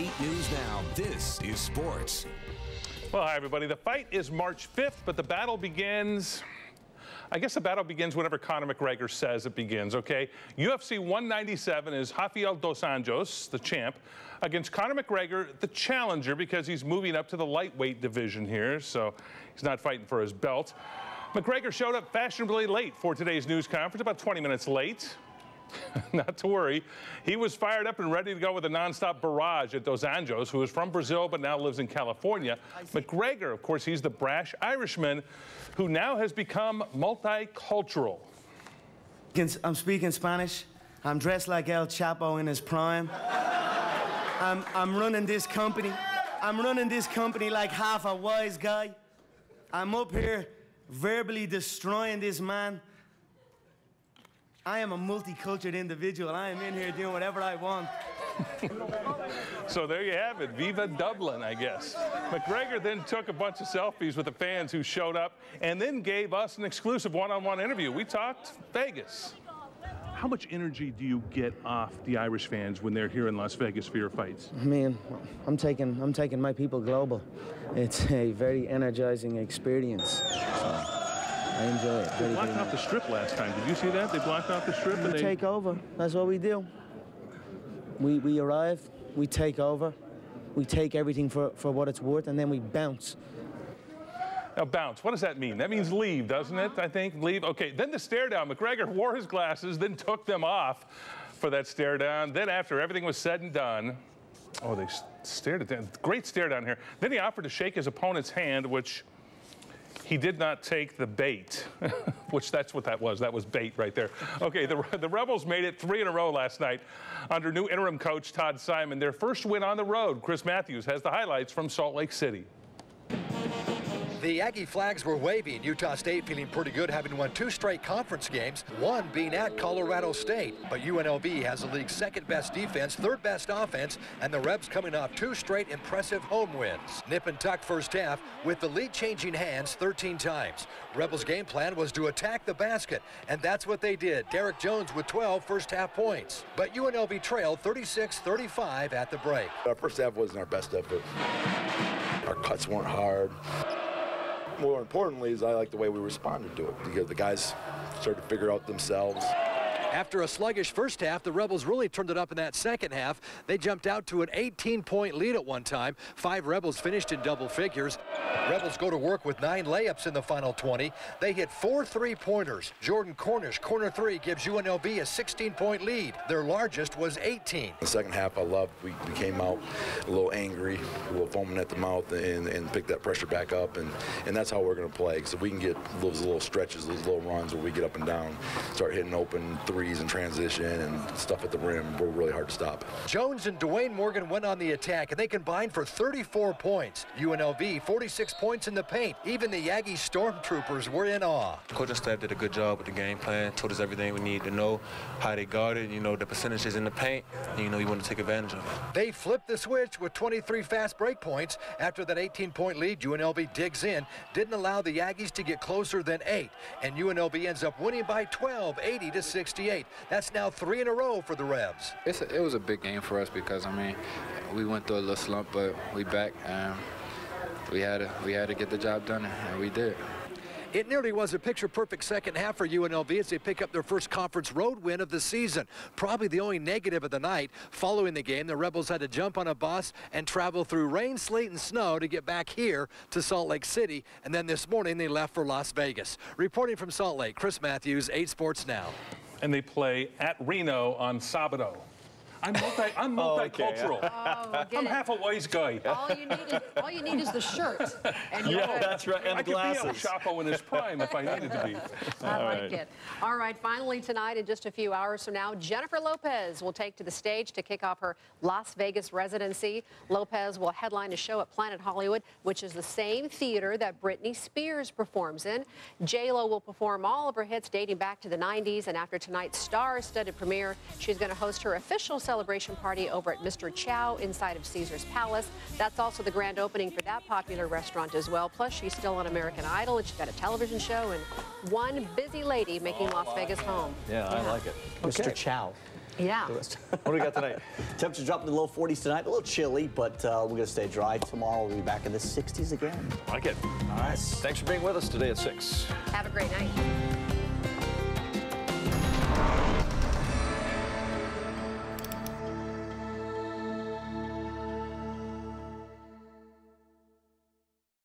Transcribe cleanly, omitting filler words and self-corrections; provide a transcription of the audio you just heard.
8 News Now. This is sports. Well, hi, everybody. The fight is March 5th, but the battle begins... I guess the battle begins whenever Conor McGregor says it begins, okay? UFC 197 is Raphel dos Anjos, the champ, against Conor McGregor, the challenger, because he's moving up to the lightweight division here, so he's not fighting for his belt. McGregor showed up fashionably late for today's news conference, about 20 minutes late. Not to worry. He was fired up and ready to go with a nonstop barrage at Dos Anjos, who is from Brazil but now lives in California. McGregor, of course, he's the brash Irishman who now has become multicultural. I'm speaking Spanish. I'm dressed like El Chapo in his prime. I'm running this company. I'm running this company like half a wise guy. I'm up here verbally destroying this man. I am a multicultural individual. I am in here doing whatever I want. So there you have it. Viva Dublin, I guess. McGregor then took a bunch of selfies with the fans who showed up and then gave us an exclusive one-on-one interview. We talked Vegas. How much energy do you get off the Irish fans when they're here in Las Vegas for your fights? I mean, I'm taking my people global. It's a very energizing experience. I enjoy it. They blocked off the strip last time. Did you see that? They blocked off the strip and we take over. That's what we do. We arrive, we take over, we take everything for what it's worth, and then we bounce. Now, bounce, what does that mean? That means leave, doesn't it? I think, leave. Okay, then the stare down. McGregor wore his glasses, then took them off for that stare down. Then after everything was said and done, oh, they stared at that. Great stare down here. Then he offered to shake his opponent's hand, which he did not take the bait, which that's what that was. That was bait right there. Okay, the Rebels made it 3 in a row last night under new interim coach Todd Simon. Their first win on the road. Chris Matthews has the highlights from Salt Lake City. The Aggie flags were waving. Utah State feeling pretty good, having won 2 straight conference games, one being at Colorado State. But UNLV has the league's second-best defense, third-best offense, and the Rebs coming off 2 straight impressive home wins. Nip and tuck first half with the lead changing hands 13 times. Rebels' game plan was to attack the basket, and that's what they did. Derek Jones with 12 first-half points. But UNLV trailed 36-35 at the break. Our first half wasn't our best effort. Our cuts weren't hard. More importantly is I like the way we responded to it, because the guys started to figure out themselves. After a sluggish first half, the Rebels really turned it up in that second half. They jumped out to an 18-point lead at one time. 5 Rebels finished in double figures. Rebels go to work with 9 layups in the final 20. They hit 4 3-pointers. Jordan Cornish, corner 3, gives UNLV a 16-point lead. Their largest was 18. The second half I loved. We came out a little angry, a little foaming at the mouth, and picked that pressure back up, and that's how we're going to play. So we can get those little stretches, those little runs where we get up and down, start hitting open threes in transition and stuff at the rim. We're really hard to stop. Jones and Dwayne Morgan went on the attack, and they combined for 34 points. UNLV 46 points in the paint. Even the Aggie Stormtroopers were in awe. Coach and staff did a good job with the game plan, told us everything we need to know, how they guarded, the percentages in the paint, and, you want to take advantage of it. They flipped the switch with 23 fast break points. After that 18-point lead, UNLV digs in, didn't allow the Aggies to get closer than 8, and UNLV ends up winning by 12, 80-68. That's now 3 in a row for the Rebs. It was a big game for us because, we went through a little slump, but we back, and we had to get the job done, and we did. It nearly was a picture-perfect second half for UNLV as they pick up their first conference road win of the season. Probably the only negative of the night. Following the game, the Rebels had to jump on a bus and travel through rain, sleet, and snow to get back here to Salt Lake City. And then this morning, they left for Las Vegas. Reporting from Salt Lake, Chris Matthews, 8 Sports Now. And they play at Reno on Sabado. I'm multicultural. I'm half a wise guy. All you need is the shirt. And yeah, that's right, and the glasses. I could be El Chapo in his prime if I needed to be. I like it. All right, finally tonight, in just a few hours from now, Jennifer Lopez will take to the stage to kick off her Las Vegas residency. Lopez will headline a show at Planet Hollywood, which is the same theater that Britney Spears performs in. J-Lo will perform all of her hits dating back to the 90s, and after tonight's star-studded premiere, she's going to host her official celebration party over at Mr. Chow inside of Caesar's Palace. That's also the grand opening for that popular restaurant as well. Plus, she's still on American Idol, and she's got a television show and one busy lady making Las Vegas home. Yeah, I like it. Okay. Mr. Chow. Yeah. What do we got tonight? Temperature dropping to the low 40s tonight. A little chilly, but we're going to stay dry. Tomorrow we'll be back in the 60s again. Like it. All right. Thanks for being with us today at 6. Have a great night.